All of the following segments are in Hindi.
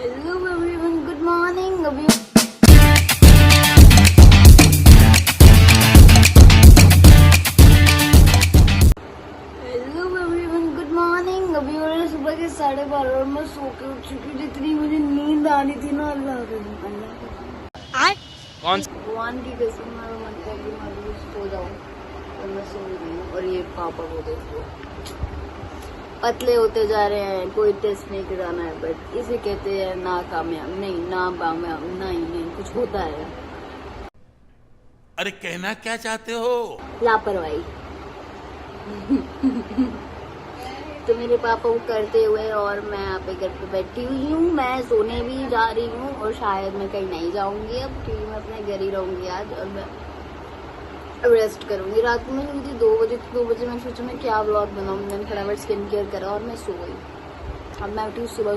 Hello everyone, good morning. अभी हेलो एवरीवन, गुड मॉर्निंग। अभी हो रहे सुबह के 12:30 और मैं सो के उठ चुकी हूँ। जितनी मुझे नींद आ रही थी ना, अल्लाह कौन भगवान की कसम, मेरा मन कर रही मैं सो जाऊँ और मैं सो रही हूँ। और ये पापा को देखो, पतले होते जा रहे हैं, कोई टेस्ट नहीं कराना है, बट इसे कहते हैं नाकामयाब नहीं, नाकामयाब नहीं कुछ होता है। अरे कहना क्या चाहते हो? लापरवाही। तो मेरे पापा वो करते हुए और मैं यहाँ पे घर पे बैठी हुई हूँ। मैं सोने भी जा रही हूँ और शायद मैं कहीं नहीं जाऊंगी अब, क्योंकि मैं अपने घर ही रहूंगी आज और मैं रेस्ट करूंगी। रात में मुझे 2 बजे 2 बजे मैं सोचा मैं क्या व्लॉग बनाऊँ। मैंने फटाफट स्किन केयर करा और मैं सो गई। अब मैं उठी सुबह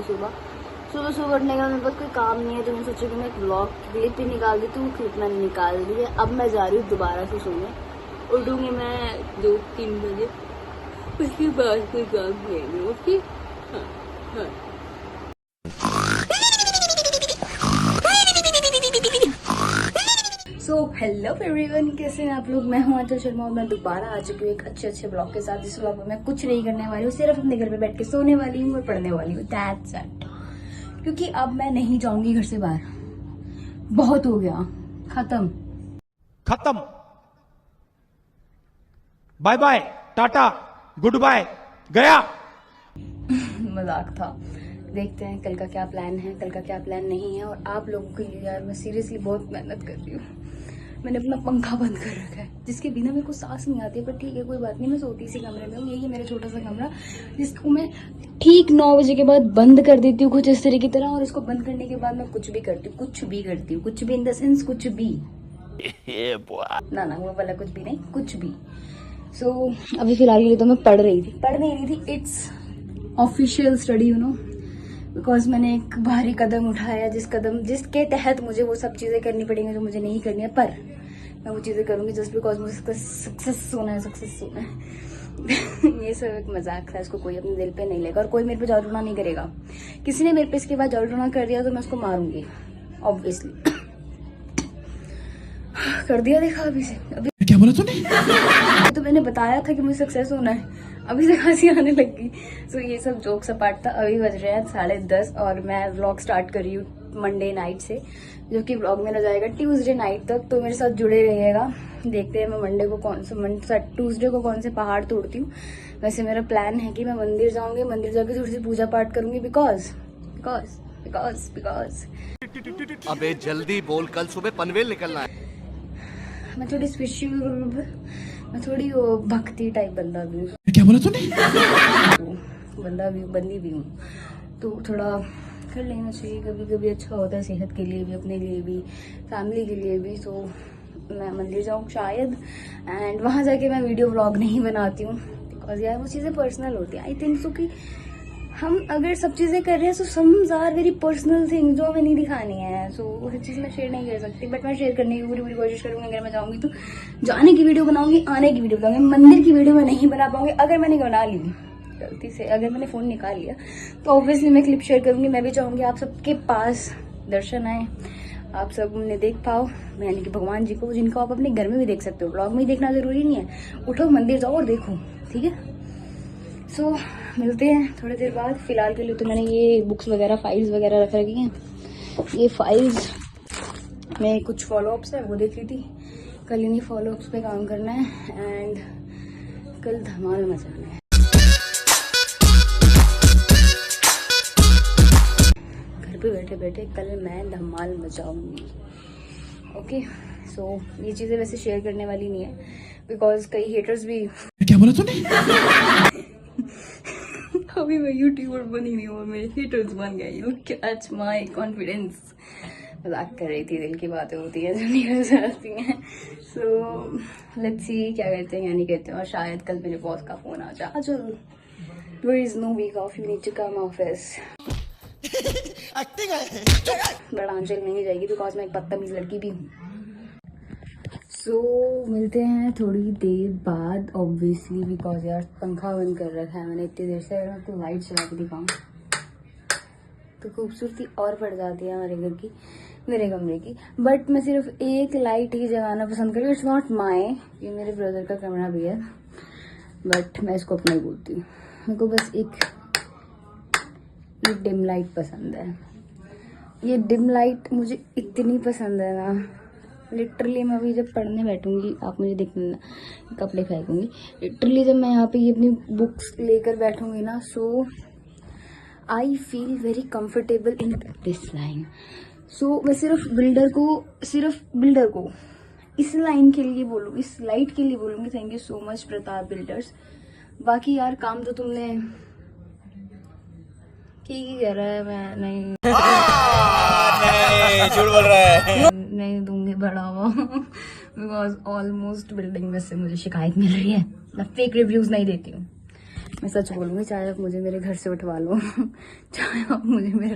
उठने का मेरे पास कोई काम नहीं है, तो मैं सोचा कि मैं एक व्लॉग क्लिप ही निकाल दी। तो वो क्लिप मैंने निकाल दी है। अब मैं जा रही हूँ दोबारा से सोने। उठूंगी मैं 2-3 बजे, उसके बाद कोई काम नहीं। ओके, हाँ। सो हेलो एवरीवन, कैसे हैं आप लोग? मैं हूं आंचल शर्मा और मैं दोबारा आ चुकी हूँ एक अच्छे ब्लॉग के साथ। इस व्लॉग में मैं कुछ नहीं करने वाली हूँ, सिर्फ अपने घर पे बैठ के सोने वाली हूँ और पढ़ने वाली हूँ। That's it. क्योंकि अब मैं नहीं जाऊंगी घर से बाहर, बहुत हो गया, खत्म। Bye bye, tata, goodbye, गया। मजाक था। देखते हैं कल का क्या प्लान है, कल का क्या प्लान नहीं है। और आप लोगों के लिए यार मैं सीरियसली बहुत मेहनत कर रही हूँ। मैंने अपना पंखा बंद कर रखा है, जिसके बिना मेरे को सांस नहीं आती है, पर ठीक है कोई बात नहीं। मैं सोती इसी कमरे में हूँ, यही है मेरा छोटा सा कमरा, जिसको मैं ठीक 9 बजे के बाद बंद कर देती हूँ कुछ इस तरह की तरह। और इसको बंद करने के बाद मैं कुछ भी करती हूँ, कुछ भी इन द सेंस कुछ भी ना वो वाला कुछ भी नहीं, कुछ भी। सो अभी फिलहाल के लिए तो मैं पढ़ नहीं रही थी। It's official study, you know, because मैंने एक भारी कदम उठाया, जिसके तहत मुझे वो सब चीज़ें करनी पड़ेंगी जो मुझे नहीं करनी है, पर मैं वो चीज़ें करूँगी जस्ट बिकॉज मुझे सक्सेस होना है। ये सब एक मजाक था, इसको कोई अपने दिल पे नहीं लेगा और कोई मेरे पे जादू टोना नहीं करेगा। किसी ने मेरे पे इसके बाद जादू टोना कर दिया तो मैं उसको मारूंगी, ऑब्वियसली। कर दिया, देखा अभी से। अभी क्या बोला तूने? तो मैंने बताया था कि मुझे सक्सेस होना है, अभी से खांसी आने लगी। सो ये सब जोक्स अपार्ट था। अभी बज रहे हैं 10:30 और मैं व्लॉग स्टार्ट कर रही हूँ मंडे नाइट से, जो कि व्लॉग मेरा जाएगा ट्यूसडे नाइट तक। तो मेरे साथ जुड़े रहिएगा। देखते हैं मैं मंडे को ट्यूसडे को कौन से पहाड़ तोड़ती हूँ। वैसे मेरा प्लान है कि मैं मंदिर जाऊंगी, मंदिर जाके थोड़ी सी पूजा पाठ करूंगी, बिकॉज अबे जल्दी बोल, कल सुबह पनवेल निकलना है। मैं थोड़ी स्पिरिचुअल, मैं थोड़ी भक्ति टाइप बंदा भी हूँ, क्या बोला तूने? बंदी भी हूँ। तो थोड़ा कर लेना चाहिए कभी कभी, अच्छा होता है सेहत के लिए भी, अपने लिए भी, फैमिली के लिए भी। तो मैं मंदिर जाऊँ शायद, एंड वहाँ जाके मैं वीडियो व्लॉग नहीं बनाती हूँ, बिकॉज यार वो चीज़ें पर्सनल होती हैं। आई थिंक सो कि हम अगर सब चीज़ें कर रहे हैं तो some are very personal thing जो हमें नहीं दिखानी है। सो वो चीज़ मैं शेयर नहीं कर सकती, बट मैं शेयर करने की पूरी कोशिश करूँगी। अगर मैं जाऊँगी तो जाने की वीडियो बनाऊंगी, आने की वीडियो बनाऊंगी। मंदिर की वीडियो मैं नहीं बना पाऊंगी। अगर मैंने बना ली गलती से, अगर मैंने फ़ोन निकाल लिया तो ऑब्वियसली मैं क्लिप शेयर करूँगी। मैं भी चाहूँगी आप सबके पास दर्शन आए, आप सब उन्हें देख पाओ, यानी कि भगवान जी को, जिनको आप अपने घर में भी देख सकते हो। ब्लॉग में ही देखना ज़रूरी नहीं है, उठो मंदिर जाओ और देखो, ठीक है। सो मिलते हैं थोड़ी देर बाद। फिलहाल के लिए तो मैंने ये बुक्स वगैरह, फाइल्स वगैरह रख रखी हैं। ये फाइल्स में कुछ फॉलोअप्स है, वो देख ली थी। कल इन्हीं फॉलोअप्स पे काम करना है एंड कल धमाल मचाना है। घर पे बैठे बैठे कल मैं धमाल मचाऊंगी। ओके, सो ये चीज़ें वैसे शेयर करने वाली नहीं है, बिकॉज कई हेटर्स भी। क्या बोला तूने? अभी मैं यूट्यूबर बनी नहीं हूँ, मेरे हेटर्स बन गए। You catch my confidence. मजाक कर रही थी, दिल की बातें होती हैं जो निकल जाती हैं। सो लेट्स सी क्या कहते हैं या नहीं कहते हैं। और शायद कल मेरे बॉस का फोन आ जाए, there is no week off, you need to come office. But Anchal नहीं जाएगी बिकॉज मैं एक बदतमीज लड़की भी हूँ। सो मिलते हैं थोड़ी देर बाद, ऑब्वियसली, बिकॉज यार पंखा बंद कर रखा है मैंने इतनी देर से। अगर मैं आपको लाइट चला के दिखाऊँ, तो खूबसूरती और बढ़ जाती है हमारे घर की, मेरे कमरे की। बट मैं सिर्फ एक लाइट ही जगाना पसंद करूँ। इट्स नॉट माई, ये मेरे ब्रदर का कमरा भी है, बट मैं इसको अपना ही बोलती हूँ। मेरे को बस एक ये डिम लाइट पसंद है। ये डिम लाइट मुझे इतनी पसंद है ना, लिटरली मैं अभी जब पढ़ने बैठूंगी, आप मुझे देख लेना, कपड़े फेंकूंगी। लिटरली जब मैं यहाँ पे ये अपनी बुक्स लेकर बैठूंगी ना, so I feel very comfortable in this line. So मैं सिर्फ बिल्डर को इस लाइन के लिए बोलूँ, इस लाइट के लिए बोलूँगी thank you so much Pratap builders. बाकी यार काम तो तुमने ठीक ही कह रहा है, मैं नहीं झूठ बोल रहा है। नहीं दूंगी बढ़ावा, बिकॉज ऑलमोस्ट बिल्डिंग में से मुझे शिकायत मिल रही है। मैं फेक रिव्यूज नहीं देती हूँ, मैं सच बोलूँगी। चाहे आप मुझे मेरे घर से उठवा लो, चाहे आप मुझे मेरे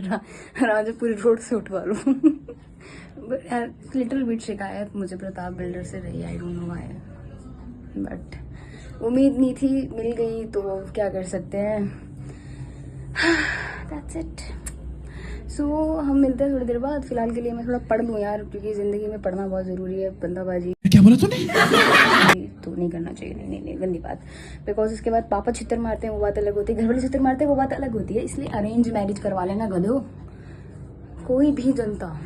राजापुरी रोड से उठवा लो, बट लिटिल बिट शिकायत मुझे प्रताप बिल्डर से रही। I don't know why, but उम्मीद नहीं थी, मिल गई तो क्या कर सकते हैं। That's it. सो हम मिलते हैं थोड़ी देर बाद। फिलहाल के लिए मैं थोड़ा पढ़ लूँ यार, क्योंकि जिंदगी में पढ़ना बहुत जरूरी है। बंदाबाजी क्या बोला तूने? तो नहीं करना चाहिए। नहीं गंदी बात। बिकॉज उसके बाद पापा छितर मारते हैं, वो बात अलग होती है। घर वाले छितर मारते हैं, वो बात अलग होती है। इसलिए अरेंज मैरिज करवा लेना गधो। कोई भी जनता,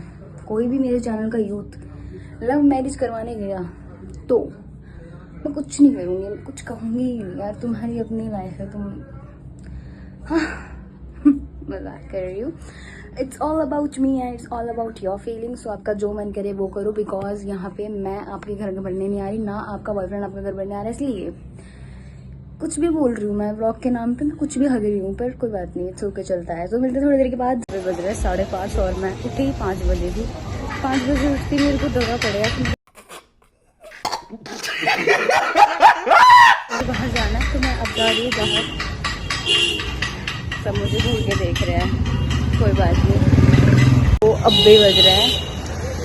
कोई भी मेरे चैनल का यूथ लव मैरिज करवाने गया तो मैं कुछ नहीं करूँगी, कुछ कहूँगी ही नहीं यार। तुम्हारी अपनी लाइफ है, तुम मजाक कर रही हूँ। It's all about me and it's all about your feelings. So आपका जो मन करे वो करो, बिकॉज यहाँ पे मैं आपके घर बनने नहीं आ रही, ना आपका बॉयफ्रेंड आपका घर बनने आ रहा है। इसलिए कुछ भी बोल रही हूँ मैं व्लॉग के नाम पे, मैं कुछ भी हग रही हूँ, पर कोई बात नहीं, इट्स ओके, चलता है। तो मिलते थोड़ी देर के बाद। बज रहे 5:30 और मैं उठी 5 बजे थी। 5 बजे उठती मेरे को दौड़ा पड़ेगा कि बाहर जाना है, तो मैं अब जा रही हूँ बाहर। सब मुझे घूर के देख रहे हैं, कोई बात नहीं। तो अब भी बज रहे हैं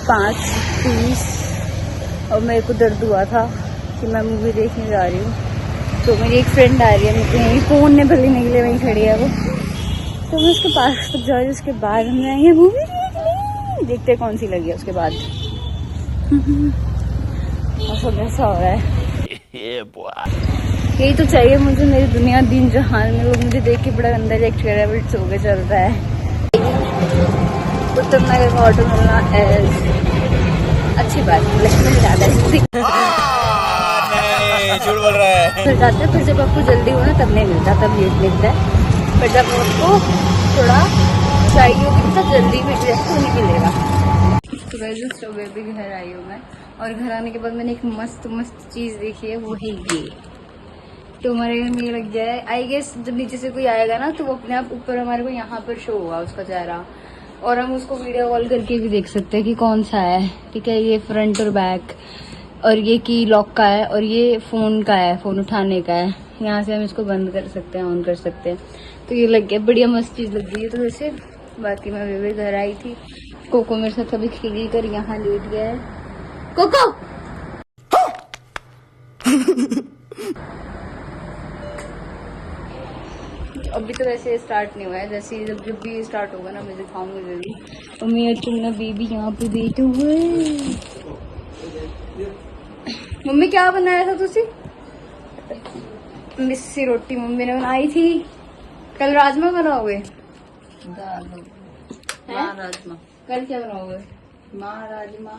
5:30 और मेरे को दर्द हुआ था कि मैं मूवी देखने जा रही हूँ। तो मेरी एक फ्रेंड आ रही है, मुझे यहीं फ़ोन ने भले निकले, वहीं खड़ी है वो, तो मैं उसके पास तक जा रही हूँ। उसके बाद हम जाएंगे मूवी देखने, देखते कौन सी लगी है उसके बाद। ऐसा हो रहा है, यही तो चाहिए मुझे। मेरी दुनिया दिन जहान में लोग मुझे देख के बड़ा गंदा रिएक्ट कर रहा है, बट सो के चलता है। उत्तम नगर का ऑटो मिलना अच्छी बात है, लेकिन मिल जाता है। झूठ बोल रहा है। मिल जाता है, फिर जब आपको जल्दी हो ना तब नहीं मिलता, तब लेट मिलता है। पर जब आपको थोड़ा चाहिए होगी तब जल्दी मिल जाए तो नहीं मिलेगा। सुबह भी घर आई हूँ मैं, और घर आने के बाद मैंने एक मस्त चीज़ देखी है, वो है ये। तो हमारे घर में ये लग गया है। आई गेस जब नीचे से कोई आएगा ना तो वो अपने आप ऊपर हमारे को यहाँ पर शो होगा उसका चेहरा, और हम उसको वीडियो कॉल करके भी देख सकते हैं कि कौन सा है। ठीक है, ये फ्रंट और बैक, और ये की लॉक का है, और ये फ़ोन का है, फ़ोन उठाने का है। यहाँ से हम इसको बंद कर सकते हैं, ऑन कर सकते हैं। तो ये लग गया, बढ़िया मस्त चीज़ लग गई है। तो वैसे बाकी मैं बेबे घर आई थी, कोको मेरे साथ कभी खेल कर यहाँ लेट गया है। कोको अभी तो वैसे स्टार्ट नहीं हुआ है, जैसे जब भी स्टार्ट होगा ना मैं दिखाऊंगी जरूर। तो मैं चुना बेबी यहाँ पे बैठे हुए। मम्मी क्या बनाया था तुसी? मिस्सी रोटी मम्मी ने बनाई थी। कल राजमा बनाओगे? राजमा। कल क्या बनाओगे? माँ राजमा।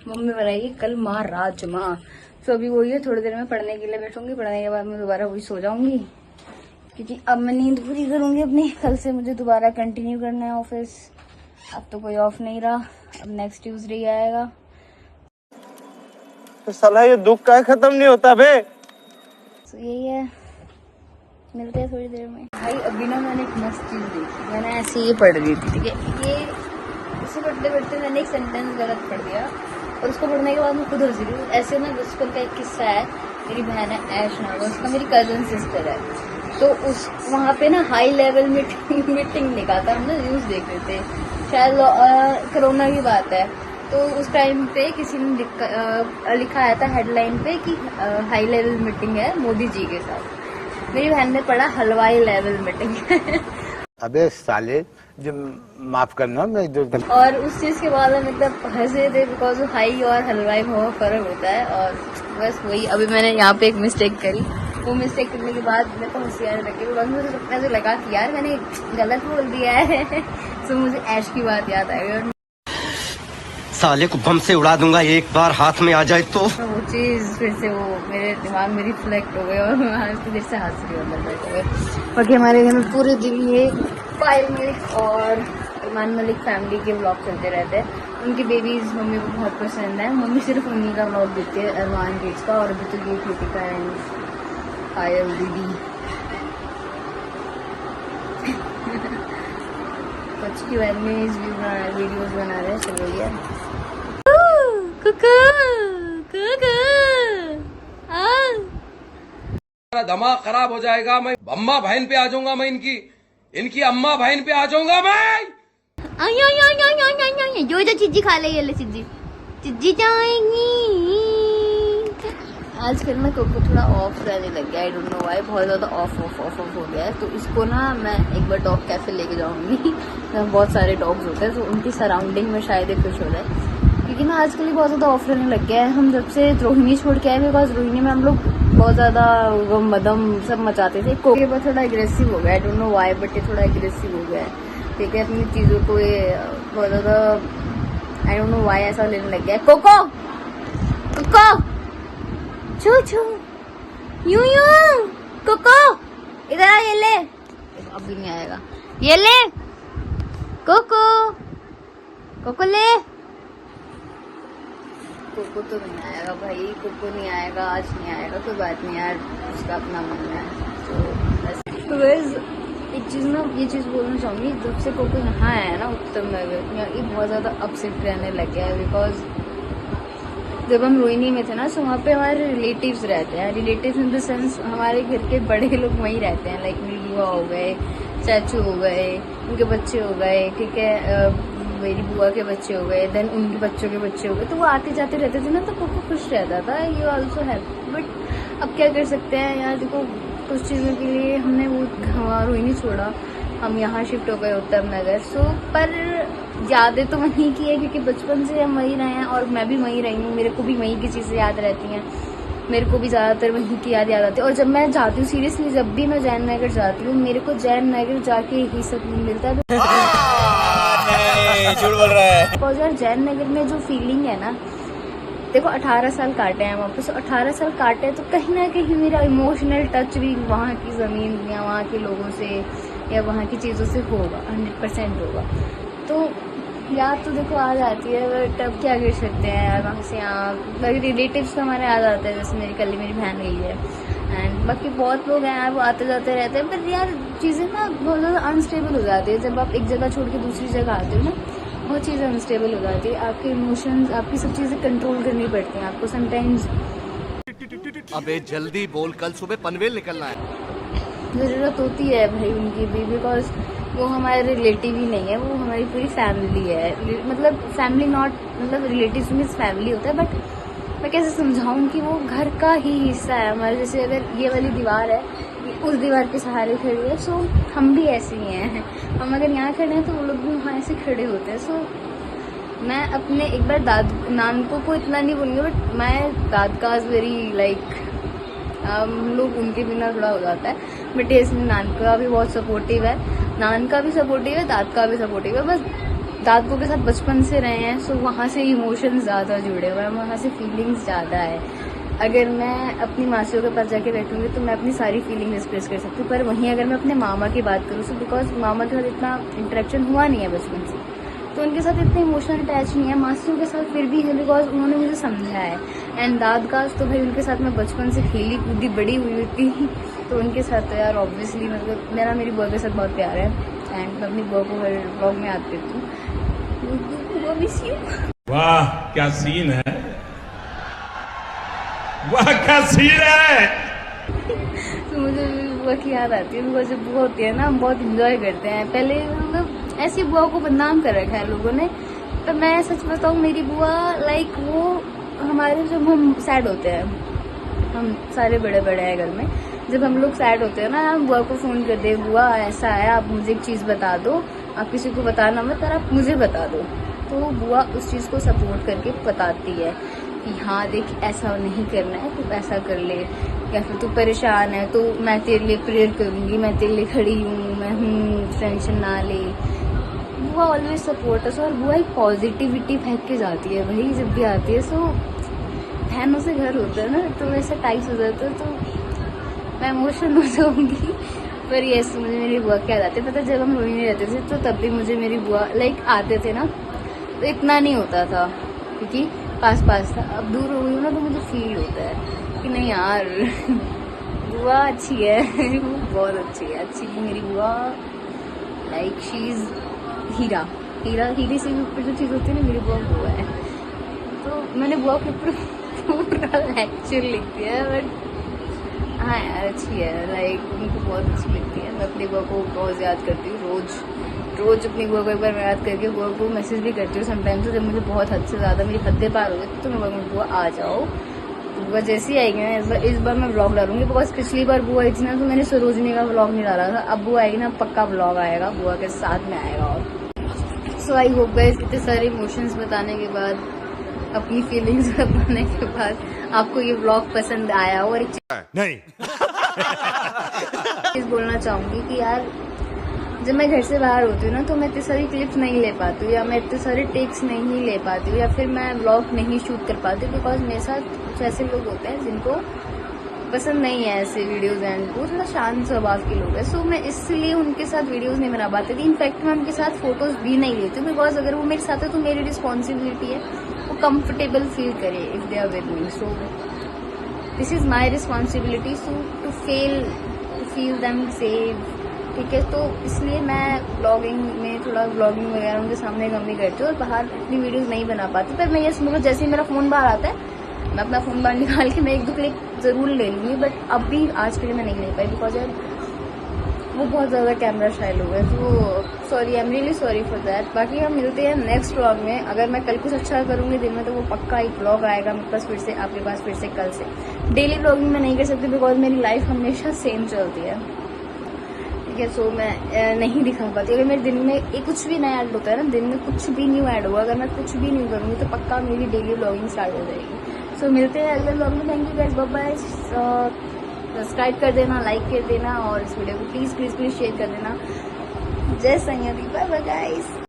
मम्मी बनाएगी कल माँ राजमा। तो अभी वही है, थोड़ी देर में पढ़ने के लिए बैठूंगी, पढ़ने के बाद मैं दोबारा वही सो जाऊंगी, क्योंकि अब मैं नींद पूरी करूंगी अपनी। कल से मुझे दोबारा कंटिन्यू करना है ऑफिस। अब तो कोई ऑफ नहीं रहा, अब नेक्स्ट ट्यूसडे आएगा। तो साला ये दुख का खत्म नहीं होता बे। तो यही है, मिलते हैं थोड़ी देर में। भाई अभी ना मैंने एक मस्त चीज देखी, मैंने ऐसे ये पढ़ रही थी। ठीक है, ये इसे पढ़ते पढ़ते मैंने एक सेंटेंस गलत पढ़ दिया, और उसको पढ़ने के बाद मैं खुद हंस रही हूँ। ऐसे ना बचपन का एक किस्सा है, मेरी बहन है ऐश नाम है उसका, मेरी कजन सिस्टर है। तो उस वहाँ पे ना हाई लेवल मीटिंग निकाला था, हम ना न्यूज़ देख रहे थे, शायद कोरोना की बात है। तो उस टाइम पे किसी ने लिखा आया था हेडलाइन पे कि हाई लेवल मीटिंग है मोदी जी के साथ। मेरी बहन ने पढ़ा हलवाई लेवल मीटिंग। अबे साले माफ करना मैं इधर और उस चीज़ के बाद हम एकदम हंसे थे बिकॉज हाई और हलवाई में बहुत फर्क होता है। और बस वही अभी मैंने यहाँ पे एक मिस्टेक करी। वो मिस्टेक करने के बाद मेरे को हंसी आने लगी। बस मुझे ऐसे लगा कि यार मैंने गलत बोल दिया है। तो मुझे ऐश की बात याद आ गई और साले को बम से उड़ा दूंगा एक बार हाथ में आ जाए तो। वो चीज़ फिर से वो मेरे दिमाग में रिफ्लेक्ट हो गई और मैं उसकी देर से हंस रही हूँ अंदर बैठे हुए। बाकी हमारे घर में पूरे दिन ये पायल मलिक और इमान मलिक फैमिली के व्लॉग चलते रहते हैं। उनकी बेबीज मम्मी को बहुत पसंद है। मम्मी सिर्फ उन्हीं का व्लॉग देखती है, अरमान गेट्स का। और अभी तो ये कृतिका एंड पायल दीदी बच्ची की बारे में वीडियोज बना रहे हैं। चलो यार दिमाग खराब हो जाएगा। मैं अम्मा बहन पे आ जाऊंगा। मैं इनकी अम्मा बहन पे आ जाऊंगा मैं। जो चिज्जी खा ले, ये ले चिज्जी जाएंगी। आजकल ना कोको थोड़ा ऑफ रहने लग गया। आई डोंट नो व्हाई, बहुत ज्यादा ऑफ हो गया है। तो इसको ना मैं एक बार डॉग कैफे लेके जाऊंगी। बहुत सारे डॉग्स होते हैं तो उनकी सराउंडिंग में शायद ही खुश हो जाए। क्योंकि ना आजकल ही बहुत ज्यादा ऑफ रहने लग गया है। हम जब से रोहिणी छोड़ के आए, बिकॉज रोहिणी में हम लोग बहुत ज्यादा गम बदम सब मचाते थे। कोको पर थोड़ा एग्रेसिव हो गया। I don't know why, but ये थोड़ा एग्रेसिव हो गया है। ठीक है, अपनी चीजों को ये बहुत ज्यादा आई डोंट नो व्हाई ऐसा लेने लग गया है। कोको कोको छू छू यू कोको इधर आ, ये ले। अब भी नहीं आएगा, ये ले कोको कोको ले। कोको तो नहीं आएगा भाई, कोको नहीं आएगा, आज नहीं आएगा। कोई बात नहीं यार, उसका अपना मन है। तो बस ये चीज़ बोलना चाहूँगी, जब से कोको यहाँ आया ना उत्तम नगर, ये बहुत ज़्यादा अपसेट रहने लग गया है। बिकॉज जब हम रोहिणी में थे ना, तो वहाँ पे हमारे रिलेटिव्स रहते हैं। रिलेटिव्स इन द सेंस हमारे घर के बड़े लोग वहीं रहते हैं। लाइक मेरी बुआ हो गए, चाचू हो गए, उनके बच्चे हो गए। ठीक है, मेरी बुआ के बच्चे हो गए, देन उनके बच्चों के बच्चे हो गए। तो वो आते जाते रहते थे ना, तो कोको खुश रहता था। यू ऑल्सो है, बट अब क्या कर सकते हैं यार। देखो, कुछ चीज़ों के लिए हमने वो रोहिणी छोड़ा, हम यहाँ शिफ्ट हो गए उत्तम नगर। सो पर यादें तो वहीं की है, क्योंकि बचपन से हम वहीं रहे हैं और मैं भी वहीं रही हूँ। मेरे को भी वहीं की चीज़ें याद रहती हैं। मेरे को भी ज़्यादातर वहीं की याद आती है। और जब मैं जाती हूँ, सीरियसली जब भी मैं जैन नगर जाती हूँ, मेरे को जैन नगर जाके ही सुकून मिलता है। झूठ बोल रहा है। बिकॉज यार जैन नगर में जो फीलिंग है ना, देखो 18 साल काटे हैं वापस। 18 साल काटे तो कहीं ना कहीं मेरा इमोशनल टच भी वहाँ की ज़मीन या वहाँ के लोगों से या वहाँ की चीज़ों से होगा, 100% होगा। तो याद तो देखो आ जाती है, बट अब क्या कर सकते हैं यार। वहाँ से यहाँ बाकी रिलेटिव्स तो हमारे आ जाते हैं। जैसे मेरी बहन गई है एंड बाकी बहुत लोग हैं यार, वो आते जाते रहते हैं। पर यार चीज़ें ना बहुत ज़्यादा अनस्टेबल हो जाती है। जब आप एक जगह छोड़ के दूसरी जगह आते हो ना, बहुत चीज़ें अनस्टेबल हो जाती है। आपके इमोशंस, आपकी सब चीज़ें कंट्रोल करनी पड़ती हैं आपको समटाइम्स। अबे जल्दी बोल, कल सुबह पनवेल निकलना है। ज़रूरत होती है भाई उनकी भी, बिकॉज वो हमारे रिलेटिव ही नहीं है, वो हमारी पूरी फैमिली है। मतलब फैमिली नॉट, मतलब रिलेटिव्स मीन्स फैमिली होता है, बट मैं कैसे समझाऊं कि वो घर का ही हिस्सा है हमारे। जैसे अगर ये वाली दीवार है, उस दीवार के सहारे खड़ी है, सो हम भी ऐसे ही हैं। हम अगर यहाँ खड़े हैं तो वो लोग भी वहाँ ऐसे खड़े होते हैं। सो मैं अपने एक बार नानको को इतना नहीं बोलूँगी, बट मैं दादकाज वेरी लाइक हम लोग उनके बिना थोड़ा हो जाता है। बट इसमें नान का भी बहुत सपोर्टिव है, नान का भी सपोर्टिव है, दाद का भी सपोर्टिव है। बस दादकों के साथ बचपन से रहे हैं, सो वहाँ से इमोशंस ज़्यादा जुड़े हुए हैं, वहाँ से फीलिंग्स ज़्यादा है। अगर मैं अपनी मासियों के पास जाके बैठूंगी तो मैं अपनी सारी फीलिंग एक्सप्रेस कर सकती हूँ। पर वहीं अगर मैं अपने मामा की बात करूँ, सो बिकॉज मामा के साथ इतना इंटरेक्शन हुआ नहीं है बचपन से, तो उनके साथ इतने इमोशनल अटैच नहीं है। मासियों के साथ फिर भी है, बिकॉज उन्होंने मुझे समझा है। एंड दादकाज तो भाई उनके साथ मैं बचपन से खेली कूदी बड़ी हुई थी, तो उनके साथ तो यार ऑब्वियसली मतलब मेरी बुआ के साथ बहुत प्यार है। एंड मैं अपनी बुआ को हर ब्लॉग में याद करती हूँ। Miss you. वाह क्या सीन है, वाह क्या सीन है। तो मुझे बुआ की याद आती है, बिकॉज जब बुआ होती है ना, हम बहुत इंजॉय करते हैं। पहले मतलब ऐसी बुआ को बदनाम कर रखा है लोगों ने, तो मैं सच बताऊँ, मेरी बुआ लाइक वो हमारे, जब हम सैड होते हैं, हम सारे बड़े बड़े हैं घर में, जब हम लोग सैड होते हैं ना, हम बुआ को फ़ोन कर दे, बुआ ऐसा है, आप मुझे एक चीज़ बता दो, आप किसी को बताना मत, और आप मुझे बता दो। तो बुआ उस चीज़ को सपोर्ट करके बताती है कि हाँ देख, ऐसा नहीं करना है, तू ऐसा कर ले, या फिर तू परेशान है तो मैं तेरे लिए प्रेयर करूँगी, मैं तेरे लिए खड़ी हूँ, मैं हूँ, टेंशन ना ले। बुआ ऑलवेज सपोर्ट है। और बुआ एक पॉजिटिविटी फेंक के जाती है भाई, जब भी आती है। सो बहनों से घर होता है ना, तो वैसा टाइप्स हो जाता है, तो मैं इमोशनल हो जाऊँगी। पर यस, मुझे मेरी बुआ क्या आते पता, जब हम रोई में रहते थे तो तब भी मुझे मेरी बुआ लाइक आते थे ना, तो इतना नहीं होता था क्योंकि पास था। अब दूर हो गई हूँ ना, तो मुझे फील होता है कि नहीं यार बुआ अच्छी है वो बहुत अच्छी है, अच्छी की मेरी बुआ। लाइक शी इज हीरे से भी ऊपर जो चीज़ होती है ना, मेरी बुआ वो है। तो मैंने बुआ के ऊपर पूरा लेक्चर लिख दिया, बट हाँ यार अच्छी है। लाइक उनको बहुत अच्छी लगती है। मैं अपनी बुआ को बहुत याद करती हूँ, रोज अपनी बुआ को एक बार मैं याद करके बुआ को मैसेज भी करती हूँ समटाइम्स। तो जब मुझे बहुत हद से ज़्यादा मेरी हदें पार हो जाती तो मैं बोलूँगी बुआ आ जाओ। बुआ जैसे ही आएगी ना, इस बार मैं व्लॉग डालूंगी, बिकॉज पिछली बार बुआ आई थी ना, तो मैंने सरोजनी का व्लॉग नहीं डाला था। अब बुआ आएगी ना, पक्का व्लॉग आएगा, बुआ के साथ में आएगा। और सो आई होप गाइस, इतने सारे इमोशंस बताने के बाद, अपनी फीलिंग्स बताने के बाद आपको ये व्लॉग पसंद आया। और एक चीज बोलना चाहूंगी कि यार, जब मैं घर से बाहर होती हूँ ना, तो मैं इतनी सारी क्लिप्स नहीं ले पाती हूँ, या मैं इतने सारे टेक्स नहीं ले पाती हूँ, या फिर मैं व्लॉग नहीं शूट कर पाती हूँ, बिकॉज मेरे साथ कुछ ऐसे लोग होते हैं जिनको पसंद नहीं है ऐसे वीडियोज, एंड वो थोड़ा शांत स्वभाव के लोग हैं। सो मैं इसलिए उनके साथ वीडियोज नहीं बना पाती थी। इनफैक्ट मैं उनके साथ फोटोज भी नहीं लेती हूँ, बिकॉज अगर वो मेरे साथ है तो मेरी रिस्पॉन्सिबिलिटी है वो कंफर्टेबल फील करे if they are with me. So this is my responsibility to feel them safe, ठीक है। तो इसलिए मैं ब्लॉगिंग में थोड़ा ब्लॉगिंग वगैरह उनके सामने कम नहीं करती हूँ, और बाहर अपनी वीडियोस नहीं बना पाती। पर मैं ये समझो, जैसे ही मेरा फ़ोन बाहर आता है, मैं अपना फ़ोन बाहर निकाल के मैं एक दो क्लिप ज़रूर ले लूँगी, बट अब भी आज के लिए मैं नहीं ले पाई, बिकॉज यार वो बहुत ज़्यादा कैमरा शाय लोग हैं। तो sorry, I am really sorry for that. बाकी हम मिलते हैं नेक्स्ट व्लॉग में। अगर मैं कल कुछ अच्छा करूँगी दिन में, तो वो पक्का एक व्लॉग आएगा मेरे पास फिर से, आपके पास फिर से कल से। डेली व्लॉगिंग मैं नहीं कर सकती, बिकॉज मेरी लाइफ हमेशा सेम चलती है, ठीक है। सो मैं नहीं दिखा पाती। अगर मेरे दिन में एक कुछ भी नया ऐड होता है ना, दिन में कुछ भी न्यू ऐड होगा, अगर मैं कुछ भी न्यू करूँगी तो पक्का मेरी डेली व्लॉगिंग स्टार्ट हो जाएगी। सो मिलते हैं अगले व्लॉग में। Thank you guys, bye bye. Subscribe कर देना, लाइक कर देना, और इस वीडियो को प्लीज़ शेयर कर देना। जय संयती, बाय बाय गाइस।